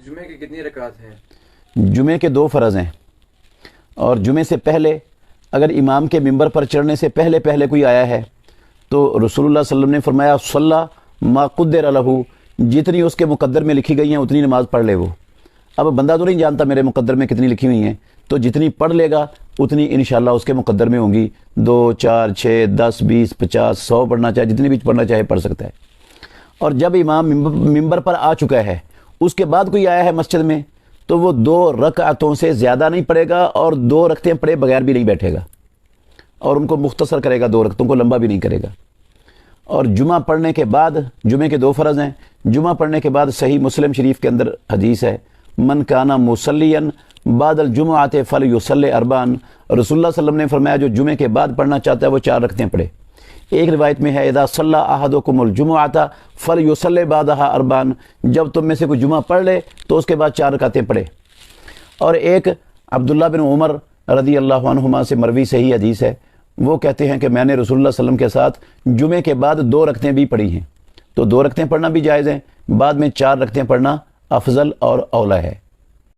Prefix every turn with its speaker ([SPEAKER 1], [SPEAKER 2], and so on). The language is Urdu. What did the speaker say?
[SPEAKER 1] جمعے کی کتنی رکعات ہیں؟
[SPEAKER 2] جمعے کے 2 فرض ہیں، اور جمعے سے پہلے اگر امام کے ممبر پر چڑھنے سے پہلے کوئی آیا ہے تو رسول اللہ صلی اللہ علیہ وسلم نے فرمایا صلی ما قدر لہ، جتنی اس کے مقدر میں لکھی گئی ہیں اتنی نماز پڑھ لے وہ۔ اب بندہ تو نہیں جانتا میرے مقدر میں کتنی لکھی ہوئی ہیں، تو جتنی پڑھ لے گا اتنی انشاءاللہ اس کے مقدر میں ہوں گی، 2 4 6 10 20 50 100 پڑھنا چاہے، جتنی بھی پڑھنا چاہے پڑھ سکتا ہے۔ اور جب امام ممبر پر آ چکا ہے، اس کے بعد کوئی آیا ہے مسجد میں، تو وہ 2 رکعتوں سے زیادہ نہیں پڑھے گا، اور 2 رکعتیں پڑھے بغیر بھی نہیں بیٹھے گا، اور ان کو مختصر کرے گا، 2 رکعتوں کو لمبا بھی نہیں کرے گا۔ اور جمعہ پڑھنے کے بعد، جمعے کے 2 فرض ہیں، جمعہ پڑھنے کے بعد صحیح مسلم شریف کے اندر حدیث ہے، من کانا مصلین بعد الجمعۃ فلیصلی 4، رسول اللہ صلی اللہ علیہ وسلم نے فرمایا جو جمعے کے بعد پڑھنا چاہتا ہے وہ 4 رکعتیں پڑھے۔ ایک روایت میں ہے اذا صلی احدکم الجمعۃ فلیصلی بعدها 4، جب تم میں سے کوئی جمعہ پڑھ لے تو اس کے بعد 4 رکعتیں پڑھے۔ اور ایک عبداللہ بن عمر رضی اللہ عنہما سے مروی صحیح حدیث ہے، وہ کہتے ہیں کہ میں نے رسول اللہ صلی اللہ علیہ وسلم کے ساتھ جمعے کے بعد 2 رکعتیں بھی پڑھی ہیں، تو 2 رکعتیں پڑھنا بھی جائز ہیں، بعد میں 4 رکعتیں پڑھنا افضل اور اولیٰ ہے۔